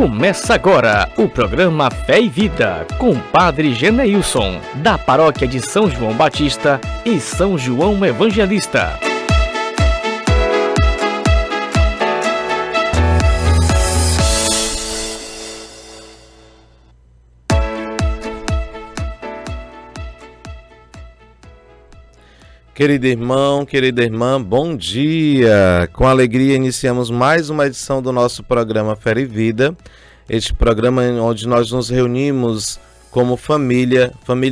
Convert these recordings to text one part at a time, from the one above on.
Começa agora o programa Fé e Vida com o Padre Geneilson, da paróquia de São João Batista e São João Evangelista. Querido irmão, querida irmã, bom dia! Com alegria iniciamos mais uma edição do nosso programa Fé e Vida, este programa onde nós nos reunimos como família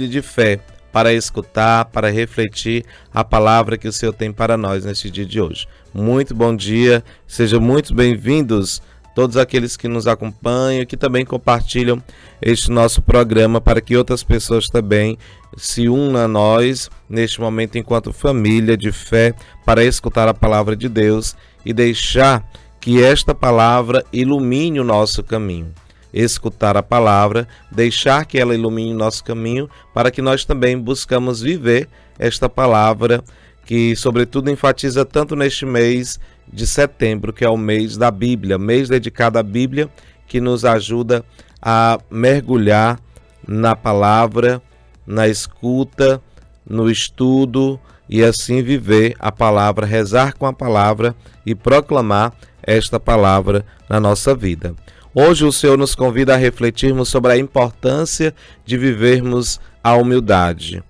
de fé, para escutar, para refletir a palavra que o Senhor tem para nós neste dia de hoje. Muito bom dia, sejam muito bem-vindos todos aqueles que nos acompanham e que também compartilham este nosso programa para que outras pessoas também se unam a nós neste momento enquanto família de fé para escutar a palavra de Deus e deixar que esta palavra ilumine o nosso caminho. Escutar a palavra, deixar que ela ilumine o nosso caminho para que nós também buscamos viver esta palavra que sobretudo enfatiza tanto neste mês de setembro, que é o mês da Bíblia, mês dedicado à Bíblia, que nos ajuda a mergulhar na palavra, na escuta, no estudo e assim viver a palavra, rezar com a palavra e proclamar esta palavra na nossa vida. Hoje o Senhor nos convida a refletirmos sobre a importância de vivermos a humildade,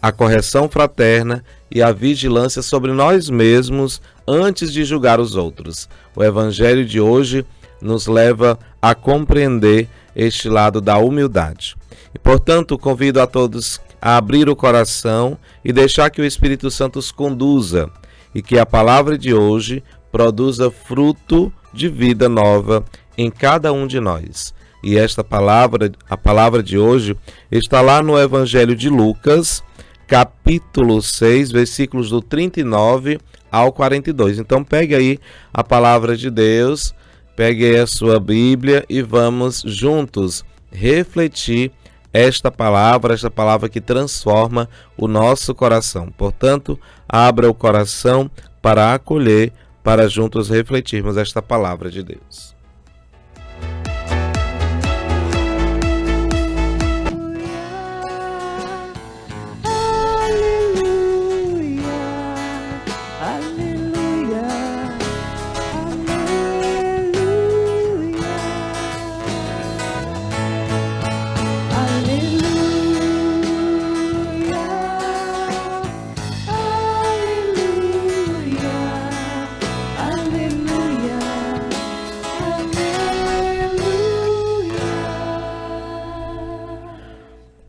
a correção fraterna e a vigilância sobre nós mesmos antes de julgar os outros. O Evangelho de hoje nos leva a compreender este lado da humildade. E, portanto, convido a todos a abrir o coração e deixar que o Espírito Santo os conduza e que a palavra de hoje produza fruto de vida nova em cada um de nós. E esta palavra, a palavra de hoje, está lá no Evangelho de Lucas, capítulo 6, versículos do 39 ao 42. Então pegue aí a palavra de Deus, pegue aí a sua Bíblia e vamos juntos refletir esta palavra que transforma o nosso coração. Portanto, abra o coração para acolher, para juntos refletirmos esta palavra de Deus.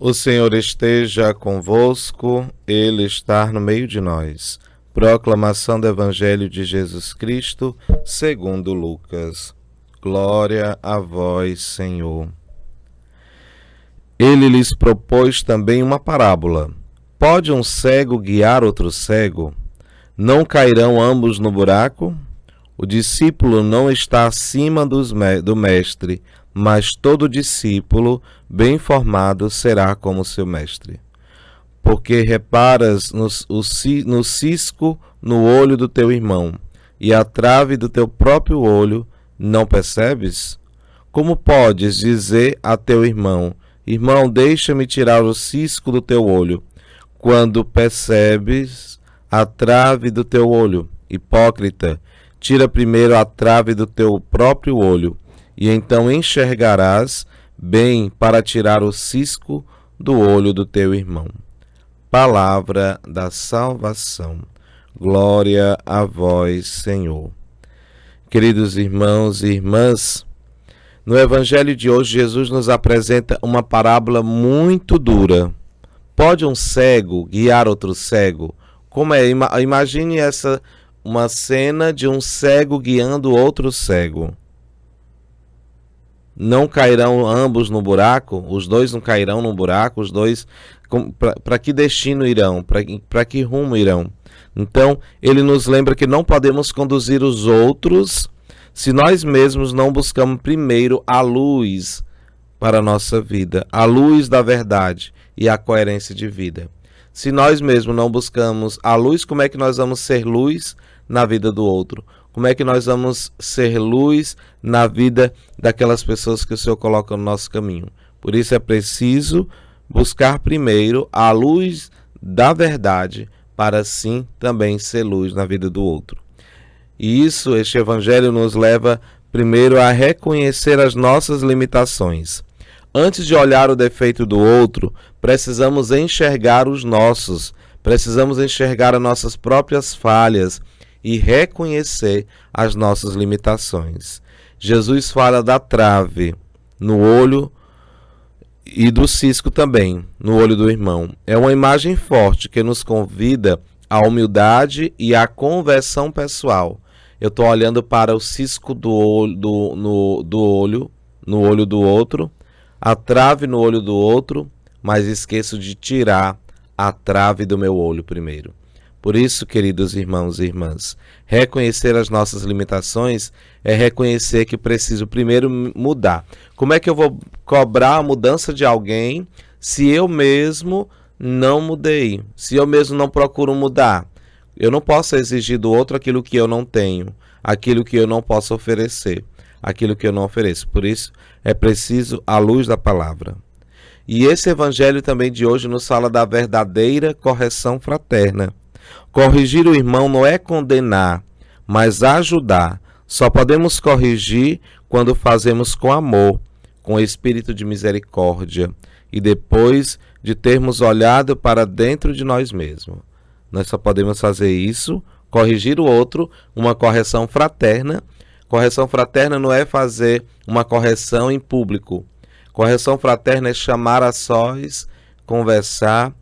O Senhor esteja convosco, Ele está no meio de nós. Proclamação do Evangelho de Jesus Cristo, segundo Lucas. Glória a vós, Senhor. Ele lhes propôs também uma parábola. Pode um cego guiar outro cego? Não cairão ambos no buraco? O discípulo não está acima do mestre, mas todo discípulo bem formado será como seu mestre. Porque reparas no cisco no olho do teu irmão, e a trave do teu próprio olho não percebes? Como podes dizer a teu irmão, irmão, deixa-me tirar o cisco do teu olho, quando percebes a trave do teu olho? Hipócrita, tira primeiro a trave do teu próprio olho, e então enxergarás bem para tirar o cisco do olho do teu irmão. Palavra da salvação. Glória a vós, Senhor. Queridos irmãos e irmãs, no Evangelho de hoje, Jesus nos apresenta uma parábola muito dura. Pode um cego guiar outro cego? Como é? Imagine uma cena de um cego guiando outro cego. Não cairão ambos no buraco? Os dois não cairão no buraco? Os dois, para que destino irão? Para que rumo irão? Então, ele nos lembra que não podemos conduzir os outros se nós mesmos não buscamos primeiro a luz para a nossa vida, a luz da verdade e a coerência de vida. Se nós mesmos não buscamos a luz, como é que nós vamos ser luz na vida do outro? Como é que nós vamos ser luz na vida daquelas pessoas que o Senhor coloca no nosso caminho? Por isso é preciso buscar primeiro a luz da verdade, para assim também ser luz na vida do outro. E isso, este evangelho nos leva primeiro a reconhecer as nossas limitações. Antes de olhar o defeito do outro, precisamos enxergar os nossos, precisamos enxergar as nossas próprias falhas e reconhecer as nossas limitações. Jesus fala da trave no olho e do cisco também, no olho do irmão. É uma imagem forte que nos convida à humildade e à conversão pessoal. Eu estou olhando para o cisco do olho, no olho do outro, a trave no olho do outro, mas esqueço de tirar a trave do meu olho primeiro. Por isso, queridos irmãos e irmãs, reconhecer as nossas limitações é reconhecer que preciso primeiro mudar. Como é que eu vou cobrar a mudança de alguém se eu mesmo não mudei? Se eu mesmo não procuro mudar? Eu não posso exigir do outro aquilo que eu não tenho, aquilo que eu não posso oferecer, aquilo que eu não ofereço. Por isso, é preciso a luz da palavra. E esse evangelho também de hoje nos fala da verdadeira correção fraterna. Corrigir o irmão não é condenar, mas ajudar. Só podemos corrigir quando fazemos com amor, com espírito de misericórdia e depois de termos olhado para dentro de nós mesmos. Nós só podemos fazer isso, corrigir o outro, uma correção fraterna. Correção fraterna não é fazer uma correção em público. Correção fraterna é chamar a sós, conversar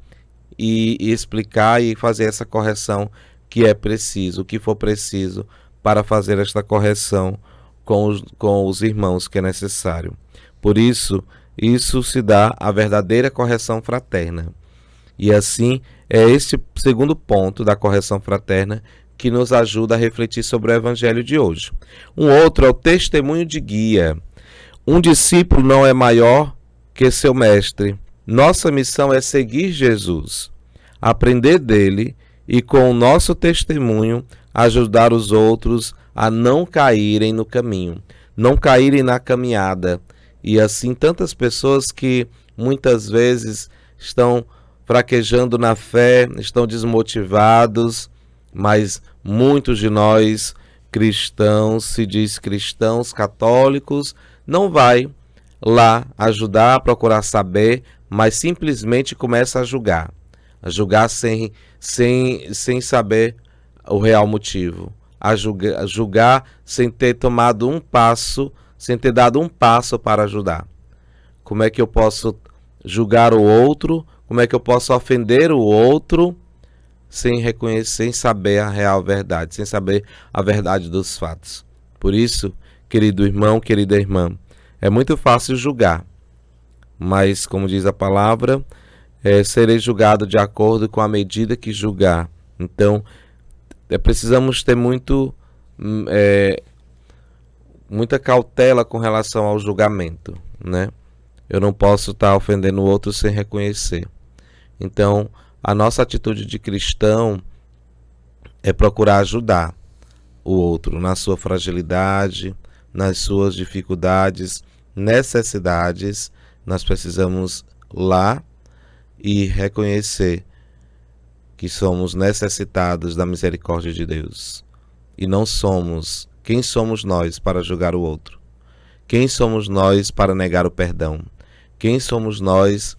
e explicar e fazer essa correção que é preciso, o que for preciso para fazer esta correção com os irmãos que é necessário. Por isso, isso se dá a verdadeira correção fraterna. E assim, é este segundo ponto da correção fraterna que nos ajuda a refletir sobre o evangelho de hoje. Um outro é o testemunho de guia. Um discípulo não é maior que seu mestre. Nossa missão é seguir Jesus, aprender dele e, com o nosso testemunho, ajudar os outros a não caírem no caminho, não caírem na caminhada. E assim, tantas pessoas que muitas vezes estão fraquejando na fé, estão desmotivados, mas muitos de nós, cristãos, se diz cristãos católicos, não vai lá ajudar, procurar saber, mas simplesmente começa a julgar sem saber o real motivo, a julgar sem ter tomado um passo, sem ter dado um passo para ajudar. Como é que eu posso julgar o outro? Como é que eu posso ofender o outro sem reconhecer, sem saber a real verdade, sem saber a verdade dos fatos? Por isso, querido irmão, querida irmã, é muito fácil julgar, mas, como diz a palavra, serei julgado de acordo com a medida que julgar. Então, precisamos ter muita cautela com relação ao julgamento, né? Eu não posso estar ofendendo o outro sem reconhecer. Então, a nossa atitude de cristão é procurar ajudar o outro na sua fragilidade, nas suas dificuldades, necessidades. Nós precisamos lá e reconhecer que somos necessitados da misericórdia de Deus. E não somos. Quem somos nós para julgar o outro? Quem somos nós para negar o perdão? Quem somos nós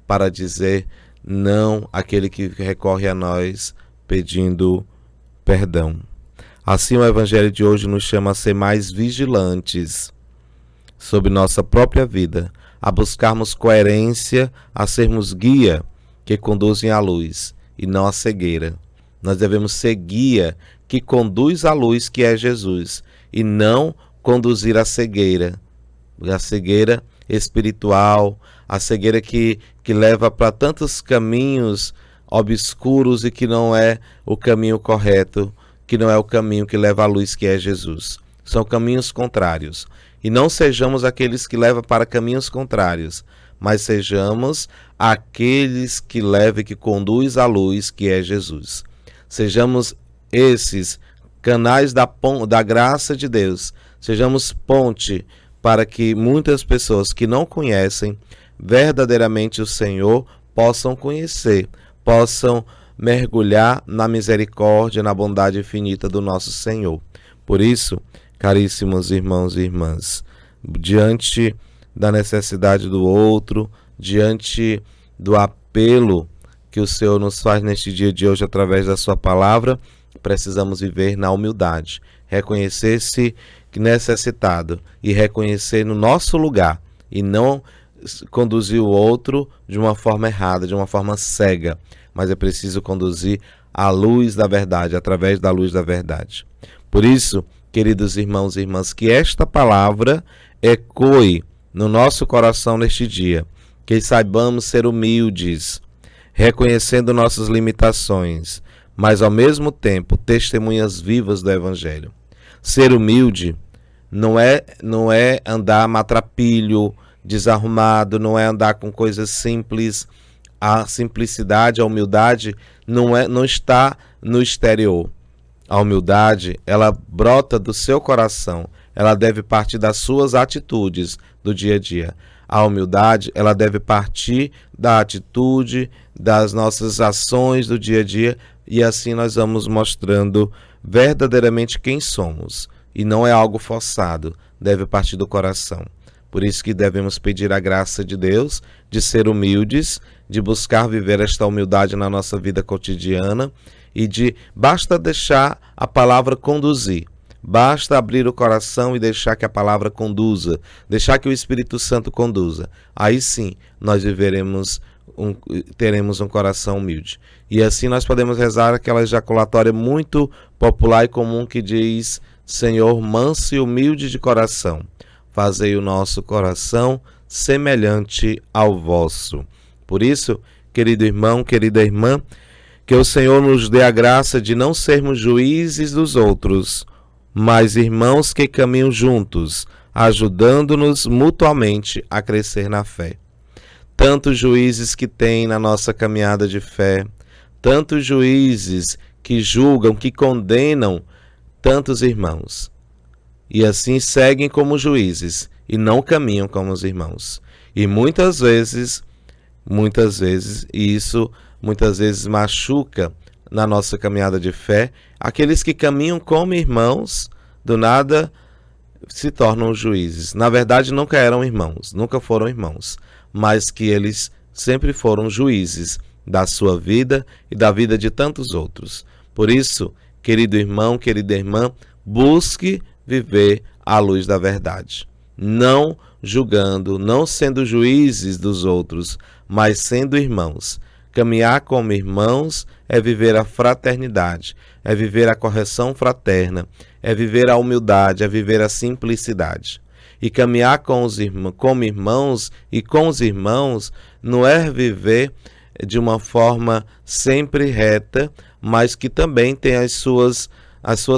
para dizer não àquele que recorre a nós pedindo perdão? Assim, o evangelho de hoje nos chama a ser mais vigilantes sobre nossa própria vida, a buscarmos coerência, a sermos guia que conduzem à luz e não à cegueira. Nós devemos ser guia que conduz à luz, que é Jesus, e não conduzir à cegueira. A cegueira espiritual, a cegueira que leva para tantos caminhos obscuros e que não é o caminho correto, que não é o caminho que leva à luz, que é Jesus. São caminhos contrários. E não sejamos aqueles que levam para caminhos contrários, mas sejamos aqueles que levam e que conduz à luz, que é Jesus. Sejamos esses canais da graça de Deus, sejamos ponte para que muitas pessoas que não conhecem verdadeiramente o Senhor possam conhecer, possam mergulhar na misericórdia, na bondade infinita do nosso Senhor. Por isso, caríssimos irmãos e irmãs, diante da necessidade do outro, diante do apelo que o Senhor nos faz neste dia de hoje através da sua palavra, precisamos viver na humildade, reconhecer-se necessitado e reconhecer no nosso lugar e não conduzir o outro de uma forma errada, de uma forma cega, mas é preciso conduzir à luz da verdade, através da luz da verdade. Por isso, queridos irmãos e irmãs, que esta palavra ecoe no nosso coração neste dia, que saibamos ser humildes, reconhecendo nossas limitações, mas ao mesmo tempo testemunhas vivas do Evangelho. Ser humilde não é andar matrapilho, desarrumado, não é andar com coisas simples. A simplicidade, a humildade não está no exterior. A humildade, ela brota do seu coração, ela deve partir das suas atitudes do dia a dia. A humildade, ela deve partir da atitude, das nossas ações do dia a dia, e assim nós vamos mostrando verdadeiramente quem somos. E não é algo forçado, deve partir do coração. Por isso que devemos pedir a graça de Deus, de ser humildes, de buscar viver esta humildade na nossa vida cotidiana e basta deixar a palavra conduzir. Basta abrir o coração e deixar que a palavra conduza, deixar que o Espírito Santo conduza. Aí sim, nós teremos um coração humilde. E assim nós podemos rezar aquela ejaculatória muito popular e comum que diz: Senhor, manso e humilde de coração, fazei o nosso coração semelhante ao vosso. Por isso, querido irmão, querida irmã, que o Senhor nos dê a graça de não sermos juízes dos outros, mas irmãos que caminham juntos, ajudando-nos mutuamente a crescer na fé. Tantos juízes que tem na nossa caminhada de fé, tantos juízes que julgam, que condenam tantos irmãos. E assim seguem como juízes e não caminham como os irmãos. E muitas vezes machuca na nossa caminhada de fé. Aqueles que caminham como irmãos, do nada se tornam juízes. Na verdade, nunca eram irmãos, nunca foram irmãos, mas que eles sempre foram juízes da sua vida e da vida de tantos outros. Por isso, querido irmão, querida irmã, busque viver à luz da verdade, não julgando, não sendo juízes dos outros, mas sendo irmãos. Caminhar como irmãos é viver a fraternidade, é viver a correção fraterna, é viver a humildade, é viver a simplicidade. E caminhar como irmãos e com os irmãos não é viver de uma forma sempre reta, mas que também tem as suas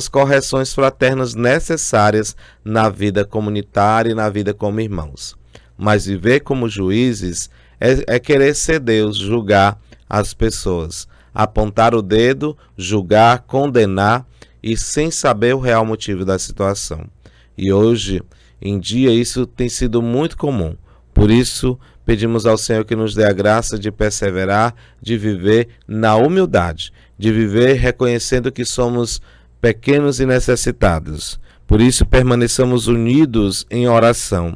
correções fraternas necessárias na vida comunitária e na vida como irmãos. Mas viver como juízes é querer ser Deus, julgar as pessoas, apontar o dedo, julgar, condenar e sem saber o real motivo da situação. E hoje em dia isso tem sido muito comum. Por isso pedimos ao Senhor que nos dê a graça de perseverar, de viver na humildade, de viver reconhecendo que somos pequenos e necessitados. Por isso permaneçamos unidos em oração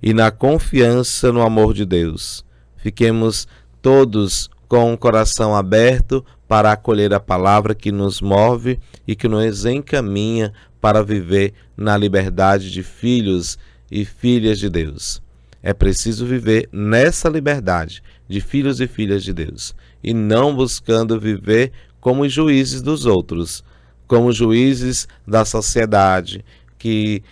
e na confiança no amor de Deus. Fiquemos todos com o coração aberto para acolher a palavra que nos move e que nos encaminha para viver na liberdade de filhos e filhas de Deus. É preciso viver nessa liberdade de filhos e filhas de Deus e não buscando viver como juízes dos outros, como juízes da sociedade que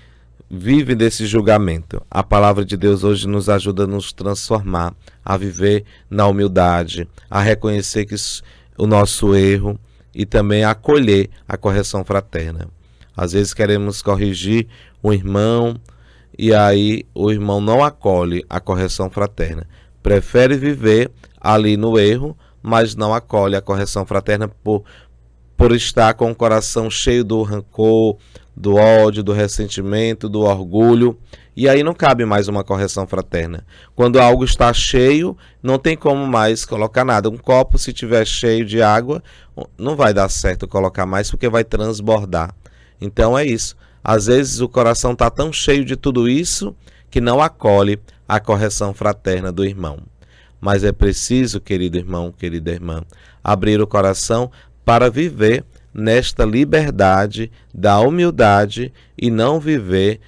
vive desse julgamento. A palavra de Deus hoje nos ajuda a nos transformar, a viver na humildade, a reconhecer o nosso erro e também a acolher a correção fraterna. Às vezes queremos corrigir um irmão e aí o irmão não acolhe a correção fraterna. Prefere viver ali no erro, mas não acolhe a correção fraterna por estar com o coração cheio do rancor, do ódio, do ressentimento, do orgulho. E aí não cabe mais uma correção fraterna. Quando algo está cheio, não tem como mais colocar nada. Um copo, se estiver cheio de água, não vai dar certo colocar mais, porque vai transbordar. Então é isso. Às vezes o coração está tão cheio de tudo isso que não acolhe a correção fraterna do irmão. Mas é preciso, querido irmão, querida irmã, abrir o coração para viver nesta liberdade da humildade e não viver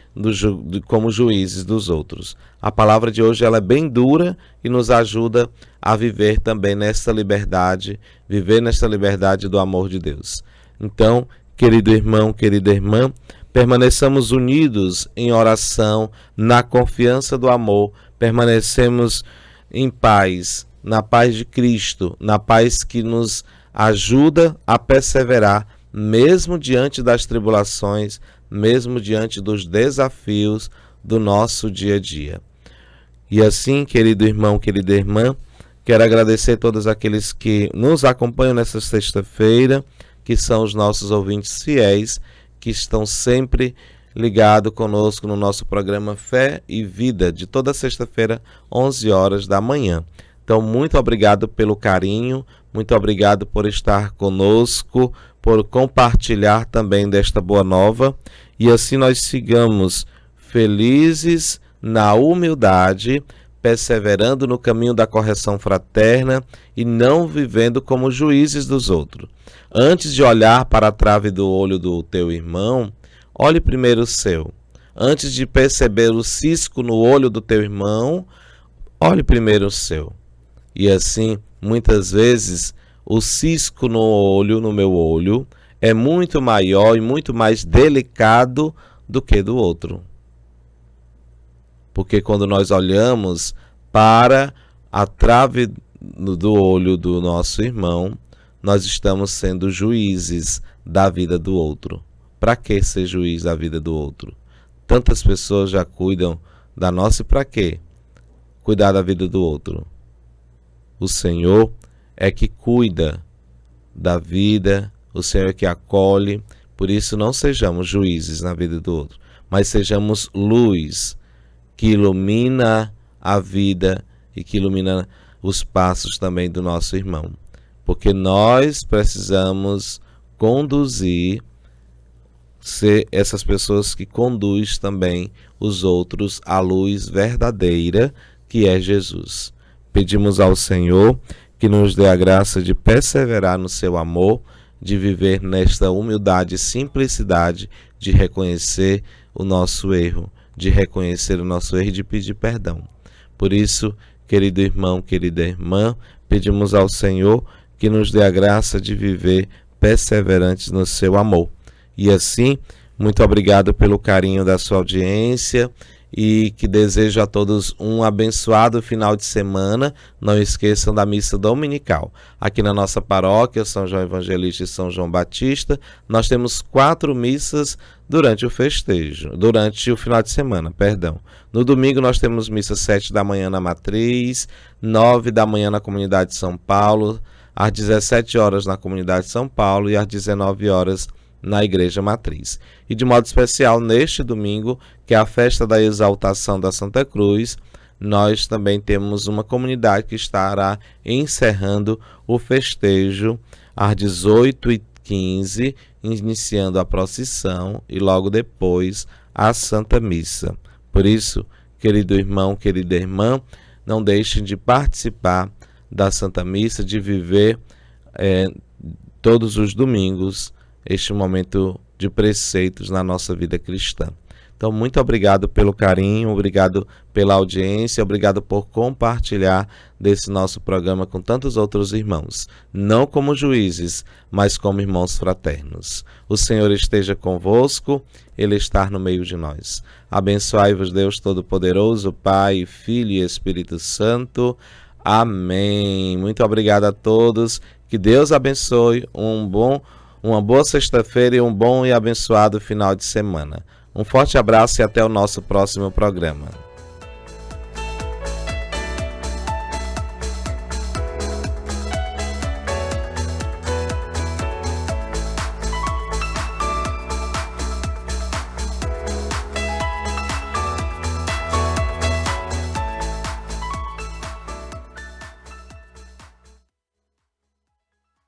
como juízes dos outros. A palavra de hoje ela é bem dura e nos ajuda a viver também nesta liberdade, viver nesta liberdade do amor de Deus. Então, querido irmão, querida irmã, permaneçamos unidos em oração, na confiança do amor, permanecemos em paz, na paz de Cristo, na paz que nos ajuda a perseverar, mesmo diante das tribulações, mesmo diante dos desafios do nosso dia a dia. E assim, querido irmão, querida irmã, quero agradecer a todos aqueles que nos acompanham nesta sexta-feira, que são os nossos ouvintes fiéis, que estão sempre ligados conosco no nosso programa Fé e Vida, de toda sexta-feira, 11 horas da manhã. Então, muito obrigado pelo carinho, muito obrigado por estar conosco, por compartilhar também desta boa nova. E assim nós sigamos felizes na humildade, perseverando no caminho da correção fraterna e não vivendo como juízes dos outros. Antes de olhar para a trave do olho do teu irmão, olhe primeiro o seu. Antes de perceber o cisco no olho do teu irmão, olhe primeiro o seu. E assim, muitas vezes, o cisco no meu olho, é muito maior e muito mais delicado do que do outro. Porque quando nós olhamos para a trave do olho do nosso irmão, nós estamos sendo juízes da vida do outro. Para que ser juiz da vida do outro? Tantas pessoas já cuidam da nossa, e para quê? Cuidar da vida do outro. O Senhor é que cuida da vida, o Senhor é que acolhe, por isso não sejamos juízes na vida do outro, mas sejamos luz que ilumina a vida e que ilumina os passos também do nosso irmão. Porque nós precisamos conduzir, ser essas pessoas que conduzem também os outros à luz verdadeira, que é Jesus. Pedimos ao Senhor que nos dê a graça de perseverar no seu amor, de viver nesta humildade e simplicidade, de reconhecer o nosso erro, e de pedir perdão. Por isso, querido irmão, querida irmã, pedimos ao Senhor que nos dê a graça de viver perseverantes no seu amor. E assim, muito obrigado pelo carinho da sua audiência e que desejo a todos um abençoado final de semana. Não esqueçam da missa dominical. Aqui na nossa paróquia, São João Evangelista e São João Batista, nós temos 4 missas durante o final de semana, perdão. No domingo nós temos missa 7 da manhã na Matriz, 9 da manhã na Comunidade de São Paulo, às 17 horas na Comunidade de São Paulo e às 19 horas na Igreja Matriz. E de modo especial, neste domingo, que é a festa da exaltação da Santa Cruz, nós também temos uma comunidade que estará encerrando o festejo às 18h15, iniciando a procissão e logo depois a Santa Missa. Por isso, querido irmão, querida irmã, não deixem de participar da Santa Missa, de viver todos os domingos este momento de preceitos na nossa vida cristã. Então, muito obrigado pelo carinho, obrigado pela audiência, obrigado por compartilhar desse nosso programa com tantos outros irmãos, não como juízes, mas como irmãos fraternos. O Senhor esteja convosco, Ele está no meio de nós. Abençoai-vos, Deus Todo-Poderoso, Pai, Filho e Espírito Santo. Amém. Muito obrigado a todos, que Deus abençoe, uma boa sexta-feira e um bom e abençoado final de semana. Um forte abraço e até o nosso próximo programa.